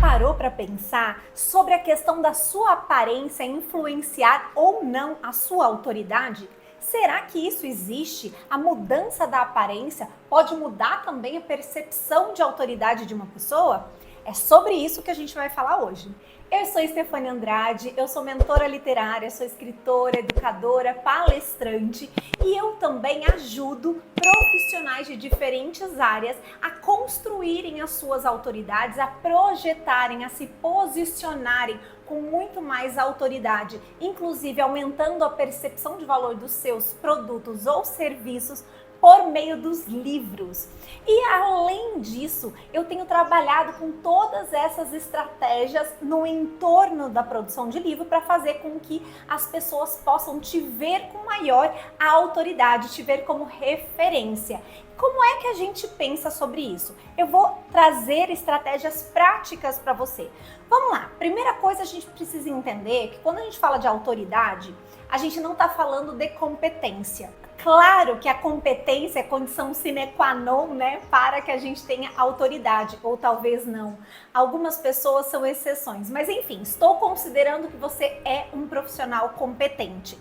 Parou para pensar sobre a questão da sua aparência influenciar ou não a sua autoridade? Será que isso existe? A mudança da aparência pode mudar também a percepção de autoridade de uma pessoa? É sobre isso que a gente vai falar hoje. Eu sou Stefania Andrade, eu sou mentora literária, sou escritora, educadora, palestrante e eu também ajudo profissionais de diferentes áreas a construírem as suas autoridades, a projetarem, a se posicionarem com muito mais autoridade, inclusive aumentando a percepção de valor dos seus produtos ou serviços por meio dos livros. E além disso, eu tenho trabalhado com todas essas estratégias no entorno da produção de livro para fazer com que as pessoas possam te ver com maior autoridade, te ver como referência. Como é que a gente pensa sobre isso? Eu vou trazer estratégias práticas para você. Vamos lá. Primeira coisa, a gente precisa entender que quando a gente fala de autoridade, a gente não está falando de competência. Claro que a competência é condição sine qua non, né, para que a gente tenha autoridade, ou talvez não. Algumas pessoas são exceções, mas enfim, estou considerando que você é um profissional competente.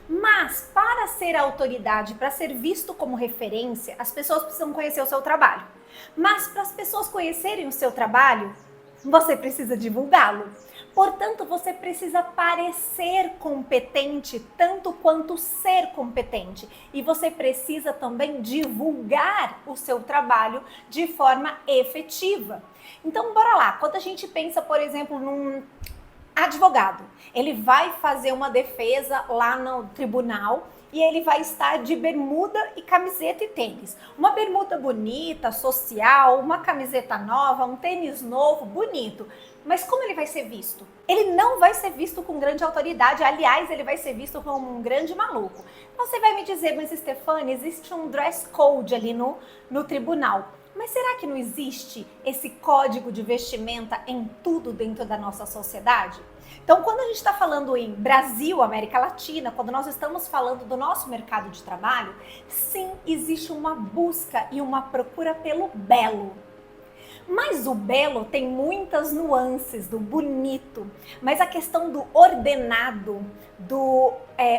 Mas para ser autoridade, para ser visto como referência, as pessoas precisam conhecer o seu trabalho. Mas para as pessoas conhecerem o seu trabalho, você precisa divulgá-lo. Portanto, você precisa parecer competente tanto quanto ser competente. E você precisa também divulgar o seu trabalho de forma efetiva. Então, bora lá. Quando a gente pensa, por exemplo, num advogado, ele vai fazer uma defesa lá no tribunal e ele vai estar de bermuda e camiseta e tênis. Uma bermuda bonita, social, uma camiseta nova, um tênis novo, bonito. Mas como ele vai ser visto? Ele não vai ser visto com grande autoridade, aliás, ele vai ser visto como um grande maluco. Você vai me dizer, mas Stefania, existe um dress code ali no tribunal. Mas será que não existe esse código de vestimenta em tudo dentro da nossa sociedade? Então, quando a gente está falando em Brasil, América Latina, quando nós estamos falando do nosso mercado de trabalho, sim, existe uma busca e uma procura pelo belo. Mas o belo tem muitas nuances do bonito, mas a questão do ordenado, do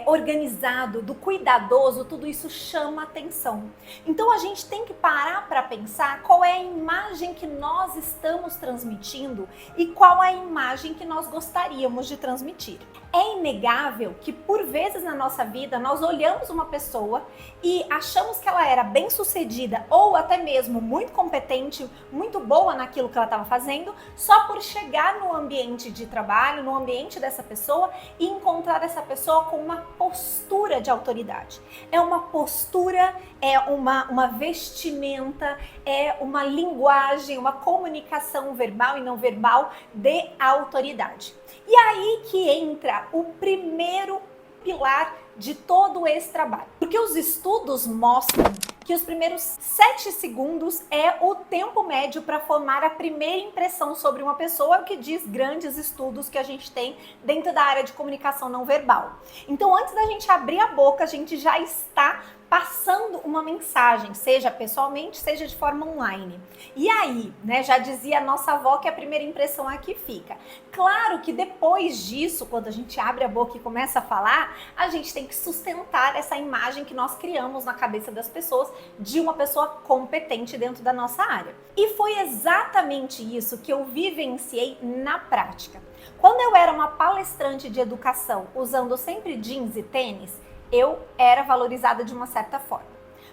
organizado, do cuidadoso, tudo isso chama atenção. Então a gente tem que parar para pensar qual é a imagem que nós estamos transmitindo e qual é a imagem que nós gostaríamos de transmitir. É inegável que por vezes na nossa vida nós olhamos uma pessoa e achamos que ela era bem-sucedida ou até mesmo muito competente, muito boa naquilo que ela estava fazendo, só por chegar no ambiente de trabalho, no ambiente dessa pessoa e encontrar essa pessoa com uma postura de autoridade. É uma postura, é uma vestimenta, é uma linguagem, uma comunicação verbal e não verbal de autoridade. E aí que entra o primeiro pilar de todo esse trabalho. Porque os estudos mostram que os primeiros 7 segundos é o tempo médio para formar a primeira impressão sobre uma pessoa, é o que diz grandes estudos que a gente tem dentro da área de comunicação não verbal. Então, antes da gente abrir a boca, a gente já está passando uma mensagem, seja pessoalmente, seja de forma online. E aí, né, já dizia a nossa avó que a primeira impressão é a que fica. Claro que depois disso, quando a gente abre a boca e começa a falar, a gente tem que sustentar essa imagem que nós criamos na cabeça das pessoas de uma pessoa competente dentro da nossa área. E foi exatamente isso que eu vivenciei na prática. Quando eu era uma palestrante de educação, usando sempre jeans e tênis, eu era valorizada de uma certa forma.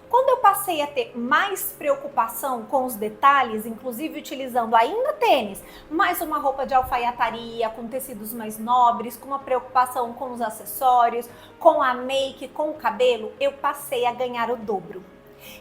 Quando eu passei a ter mais preocupação com os detalhes, inclusive utilizando ainda tênis, mas uma roupa de alfaiataria, com tecidos mais nobres, com uma preocupação com os acessórios, com a make, com o cabelo, eu passei a ganhar o dobro.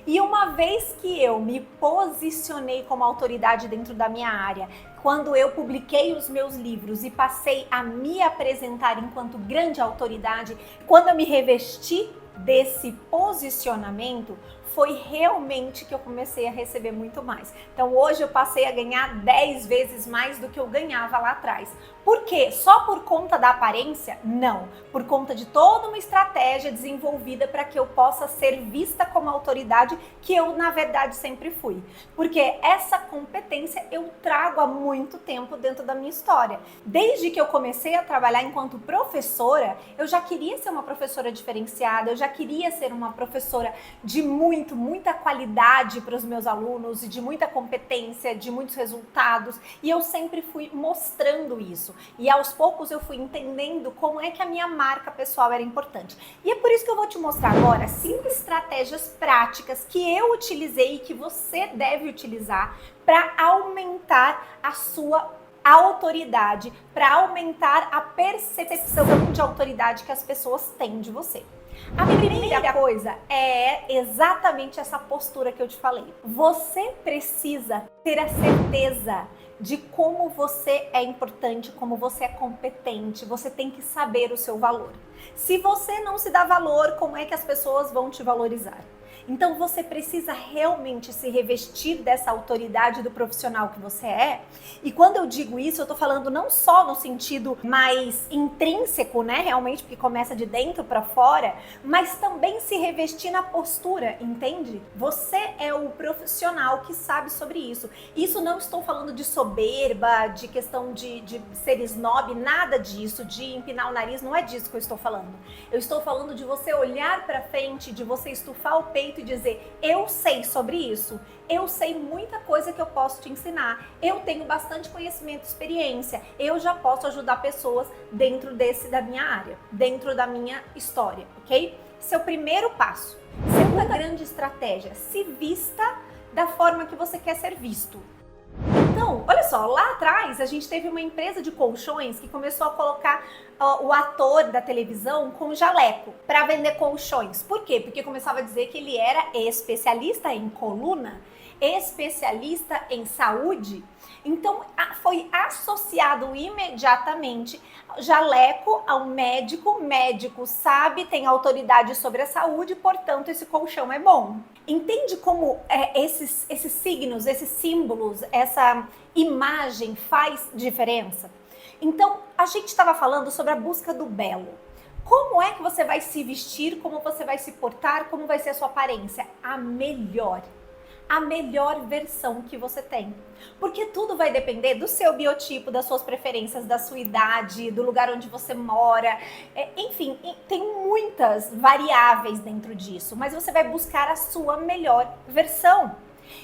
E uma vez que eu me posicionei como autoridade dentro da minha área, quando eu publiquei os meus livros e passei a me apresentar enquanto grande autoridade, quando eu me revesti desse posicionamento, foi realmente que eu comecei a receber muito mais. Então hoje eu passei a ganhar 10 vezes mais do que eu ganhava lá atrás. Por quê? Só por conta da aparência? Não. Por conta de toda uma estratégia desenvolvida para que eu possa ser vista como autoridade, que eu, na verdade, sempre fui. Porque essa competência eu trago há muito tempo dentro da minha história. Desde que eu comecei a trabalhar enquanto professora, eu já queria ser uma professora diferenciada, eu já queria ser uma professora de muita qualidade para os meus alunos, e de muita competência, de muitos resultados, e eu sempre fui mostrando isso. E aos poucos eu fui entendendo como é que a minha marca pessoal era importante. E é por isso que eu vou te mostrar agora 5 estratégias práticas que eu utilizei e que você deve utilizar para aumentar a sua autoridade, para aumentar a percepção de autoridade que as pessoas têm de você. A primeira coisa é exatamente essa postura que eu te falei. Você precisa ter a certeza de como você é importante, como você é competente. Você tem que saber o seu valor. Se você não se dá valor, como é que as pessoas vão te valorizar? Então você precisa realmente se revestir dessa autoridade do profissional que você é. E quando eu digo isso, eu tô falando não só no sentido mais intrínseco, né, realmente, porque começa de dentro para fora, mas também se revestir na postura, entende? Você é o profissional que sabe sobre isso. Isso não estou falando de soberba, de questão de ser snob, nada disso, de empinar o nariz, não é disso que eu estou falando. Eu estou falando de você olhar para frente, de você estufar o peito e dizer, eu sei sobre isso, eu sei muita coisa que eu posso te ensinar, eu tenho bastante conhecimento e experiência, eu já posso ajudar pessoas dentro da minha área, dentro da minha história, ok? Esse é o primeiro passo. Segunda grande estratégia, se vista da forma que você quer ser visto. Então, olha só, lá atrás a gente teve uma empresa de colchões que começou a colocar o ator da televisão com jaleco para vender colchões. Por quê? Porque começava a dizer que ele era especialista em coluna, especialista em saúde. Então, foi associado imediatamente jaleco ao médico. Médico sabe, tem autoridade sobre a saúde, portanto, esse colchão é bom. Entende como esses signos, esses símbolos, essa imagem faz diferença? Então, a gente estava falando sobre a busca do belo. Como é que você vai se vestir, como você vai se portar, como vai ser a sua aparência? A melhor versão que você tem. Porque tudo vai depender do seu biotipo, das suas preferências, da sua idade, do lugar onde você mora. Enfim, tem muitas variáveis dentro disso, mas você vai buscar a sua melhor versão.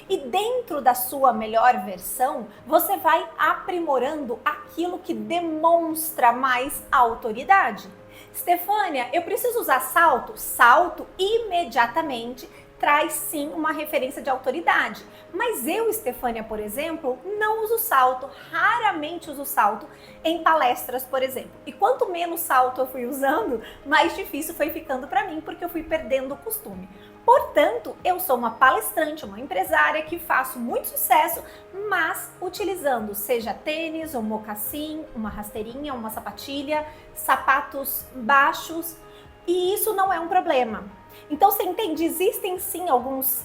E dentro da sua melhor versão, você vai aprimorando aquilo que demonstra mais autoridade. Stefânia, eu preciso usar salto? Salto imediatamente traz sim uma referência de autoridade. Mas eu, Stefânia, por exemplo, não uso salto, raramente uso salto em palestras, por exemplo. E quanto menos salto eu fui usando, mais difícil foi ficando para mim, porque eu fui perdendo o costume. Portanto, eu sou uma palestrante, uma empresária que faço muito sucesso, mas utilizando seja tênis, um mocassim, uma rasteirinha, uma sapatilha, sapatos baixos, e isso não é um problema. Então você entende, existem sim alguns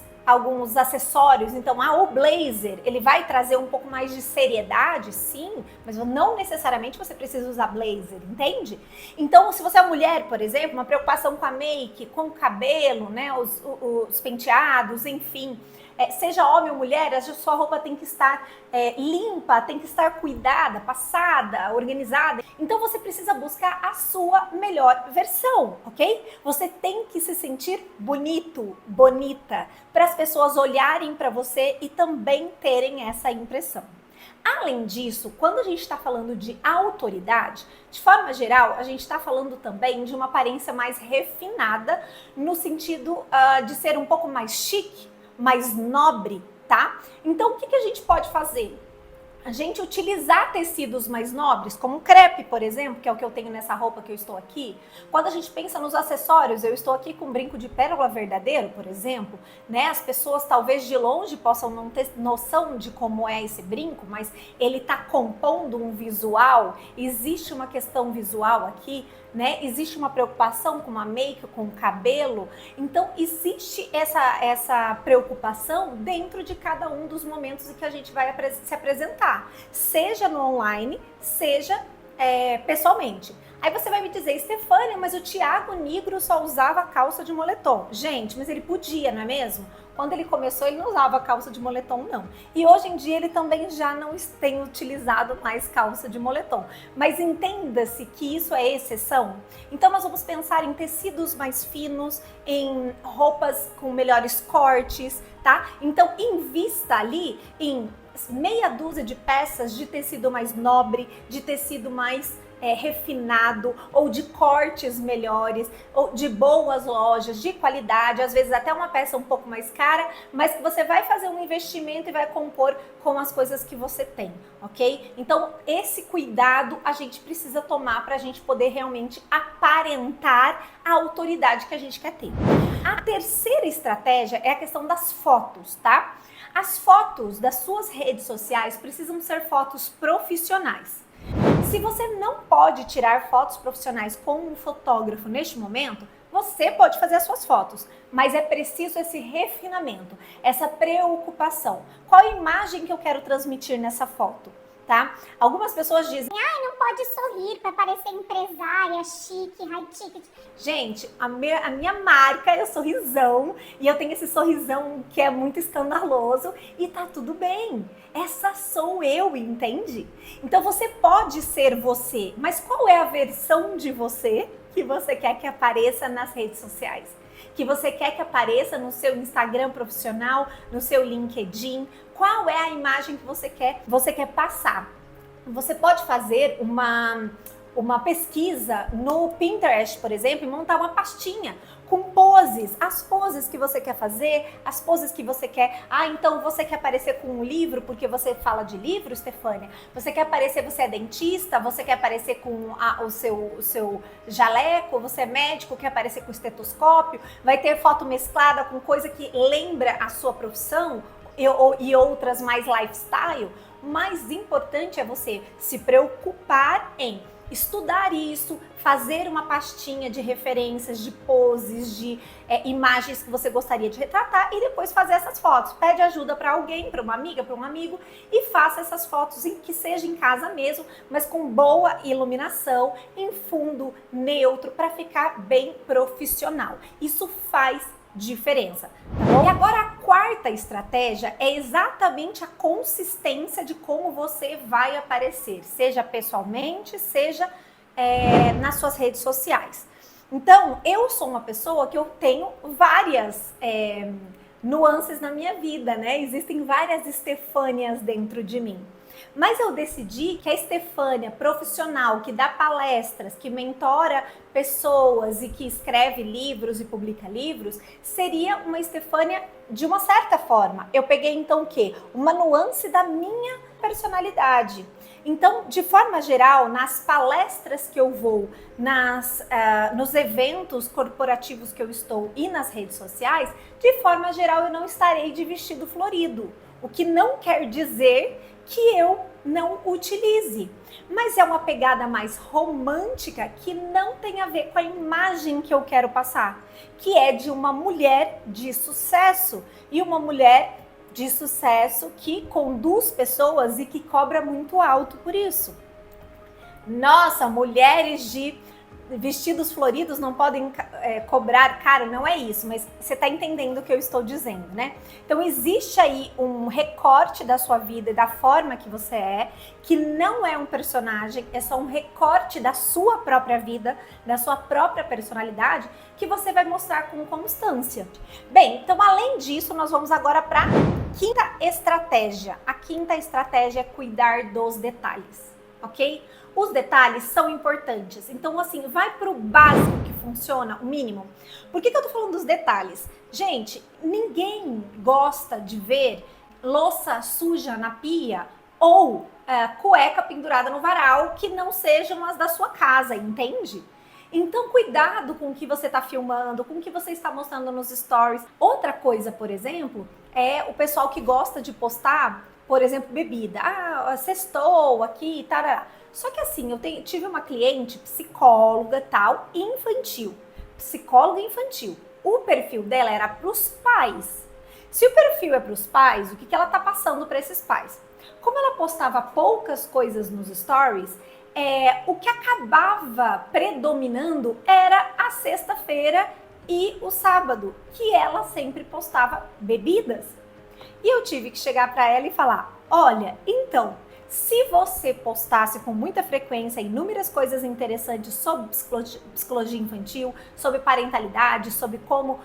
acessórios. Então o blazer, ele vai trazer um pouco mais de seriedade, sim, mas não necessariamente você precisa usar blazer, entende? Então se você é mulher, por exemplo, uma preocupação com a make, com o cabelo, né, os penteados, enfim, seja homem ou mulher, a sua roupa tem que estar limpa, tem que estar cuidada, passada, organizada. Então você precisa buscar a sua melhor versão, ok? Você tem que se sentir bonito, bonita, para as pessoas olharem para você e também terem essa impressão. Além disso, quando a gente está falando de autoridade, de forma geral, a gente está falando também de uma aparência mais refinada, no sentido de ser um pouco mais chique, mais nobre, tá? Então, o que a gente pode fazer? a gente utilizar tecidos mais nobres, como crepe, por exemplo, que é o que eu tenho nessa roupa que eu estou aqui. Quando a gente pensa nos acessórios, eu estou aqui com um brinco de pérola verdadeiro, por exemplo, né? As pessoas talvez de longe possam não ter noção de como é esse brinco, mas ele está compondo um visual, existe uma questão visual aqui, né? Existe uma preocupação com a make, com o cabelo, então existe essa preocupação dentro de cada um dos momentos em que a gente vai se apresentar, seja no online, seja pessoalmente. Aí você vai me dizer, Stefânia, mas o Thiago Nigro só usava calça de moletom. Gente, mas ele podia, não é mesmo? Quando ele começou, ele não usava calça de moletom, não. E hoje em dia ele também já não tem utilizado mais calça de moletom. Mas entenda-se que isso é exceção. Então nós vamos pensar em tecidos mais finos, em roupas com melhores cortes, tá? Então invista ali em meia dúzia de peças de tecido mais nobre, de tecido mais refinado, ou de cortes melhores, ou de boas lojas, de qualidade, às vezes até uma peça um pouco mais cara, mas que você vai fazer um investimento e vai compor com as coisas que você tem, ok? Então esse cuidado a gente precisa tomar para a gente poder realmente aparentar a autoridade que a gente quer ter. A terceira estratégia é a questão das fotos, tá? As fotos das suas redes sociais precisam ser fotos profissionais. Se você não pode tirar fotos profissionais com um fotógrafo neste momento, você pode fazer as suas fotos, mas é preciso esse refinamento, essa preocupação. Qual a imagem que eu quero transmitir nessa foto? Tá? Algumas pessoas dizem, ai, não pode sorrir para parecer empresária, chique, high ticket. Gente, a minha marca é o sorrisão e eu tenho esse sorrisão que é muito escandaloso e tá tudo bem. Essa sou eu, entende? Então você pode ser você, mas qual é a versão de você que você quer que apareça nas redes sociais? Que você quer que apareça no seu Instagram profissional, no seu LinkedIn? Qual é a imagem que você quer passar? Você pode fazer uma pesquisa no Pinterest, por exemplo, e montar uma pastinha com poses, as poses que você quer fazer, as poses que você quer. Ah, então você quer aparecer com um livro porque você fala de livro, Stefânia? Você quer aparecer, você é dentista? Você quer aparecer com o seu jaleco? Você é médico, quer aparecer com estetoscópio? Vai ter foto mesclada com coisa que lembra a sua profissão e outras mais lifestyle? O mais importante é você se preocupar em estudar isso, fazer uma pastinha de referências, de poses, de imagens que você gostaria de retratar e depois fazer essas fotos. Pede ajuda para alguém, para uma amiga, para um amigo e faça essas fotos, em que seja em casa mesmo, mas com boa iluminação, em fundo neutro, para ficar bem profissional. Isso faz diferença, tá bom? E agora a quarta estratégia é exatamente a consistência de como você vai aparecer, seja pessoalmente, seja nas suas redes sociais. Então, eu sou uma pessoa que eu tenho várias nuances na minha vida, né? Existem várias Stefânias dentro de mim. Mas eu decidi que a Stefânia profissional, que dá palestras, que mentora pessoas e que escreve livros e publica livros, seria uma Stefânia de uma certa forma. Eu peguei então o quê? Uma nuance da minha personalidade. Então, de forma geral, nas palestras que eu vou, nos eventos corporativos que eu estou e nas redes sociais, de forma geral eu não estarei de vestido florido. O que não quer dizer que eu não utilize, mas é uma pegada mais romântica que não tem a ver com a imagem que eu quero passar, que é de uma mulher de sucesso e uma mulher de sucesso que conduz pessoas e que cobra muito alto por isso. Nossa, mulheres de vestidos floridos não podem cobrar caro, não é isso, mas você está entendendo o que eu estou dizendo, né? Então existe aí um recorte da sua vida e da forma que você é, que não é um personagem, é só um recorte da sua própria vida, da sua própria personalidade, que você vai mostrar com constância. Bem, então além disso, nós vamos agora para a quinta estratégia. A quinta estratégia é cuidar dos detalhes, ok? Os detalhes são importantes, então assim, vai para o básico que funciona, o mínimo. Por que eu tô falando dos detalhes? Gente, ninguém gosta de ver louça suja na pia ou cueca pendurada no varal que não sejam as da sua casa, entende? Então, cuidado com o que você está filmando, com o que você está mostrando nos stories. Outra coisa, por exemplo, é o pessoal que gosta de postar, por exemplo, bebida. Sextou aqui, tarará. Só que assim, tive uma cliente, psicóloga tal, infantil. Psicóloga infantil. O perfil dela era para os pais. Se o perfil é para os pais, o que ela está passando para esses pais? Como ela postava poucas coisas nos stories, o que acabava predominando era a sexta-feira e o sábado, que ela sempre postava bebidas. E eu tive que chegar para ela e falar, olha, então, se você postasse com muita frequência inúmeras coisas interessantes sobre psicologia infantil, sobre parentalidade, sobre como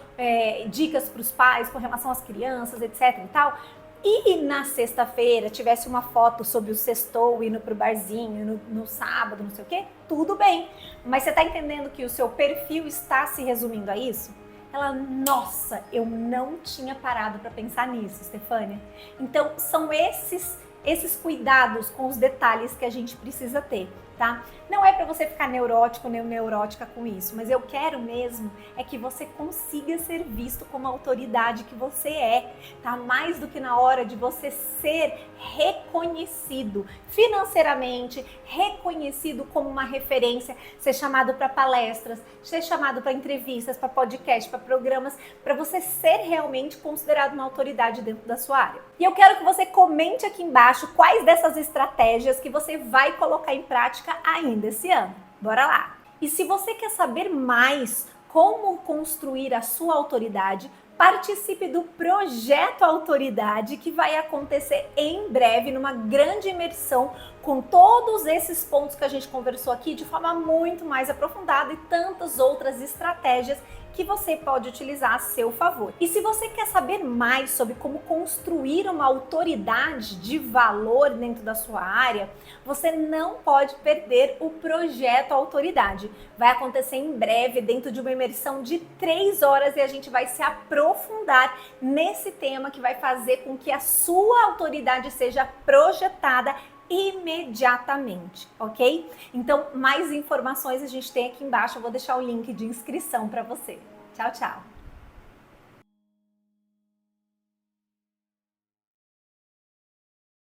dicas para os pais com relação às crianças, etc e tal, e na sexta-feira tivesse uma foto sobre o sextou indo pro barzinho, no sábado, não sei o quê, tudo bem. Mas você tá entendendo que o seu perfil está se resumindo a isso? Ela, nossa, eu não tinha parado para pensar nisso, Stefânia. Então, são esses cuidados com os detalhes que a gente precisa ter, tá? Não é para você ficar neurótico nem neurótica com isso, mas eu quero mesmo é que você consiga ser visto como a autoridade que você é, tá? Mais do que na hora de você ser reconhecido financeiramente, reconhecido como uma referência, ser chamado para palestras, ser chamado para entrevistas, para podcast, para programas, para você ser realmente considerado uma autoridade dentro da sua área. E eu quero que você comente aqui embaixo quais dessas estratégias que você vai colocar em prática ainda esse ano. Bora lá! E se você quer saber mais como construir a sua autoridade, participe do Projeto Autoridade, que vai acontecer em breve, numa grande imersão, com todos esses pontos que a gente conversou aqui de forma muito mais aprofundada e tantas outras estratégias que você pode utilizar a seu favor. E se você quer saber mais sobre como construir uma autoridade de valor dentro da sua área, você não pode perder o Projeto Autoridade. Vai acontecer em breve, dentro de uma imersão de 3 horas, e a gente vai se aprofundar nesse tema que vai fazer com que a sua autoridade seja projetada imediatamente, ok? Então, mais informações a gente tem aqui embaixo, eu vou deixar o link de inscrição para você. Tchau, tchau!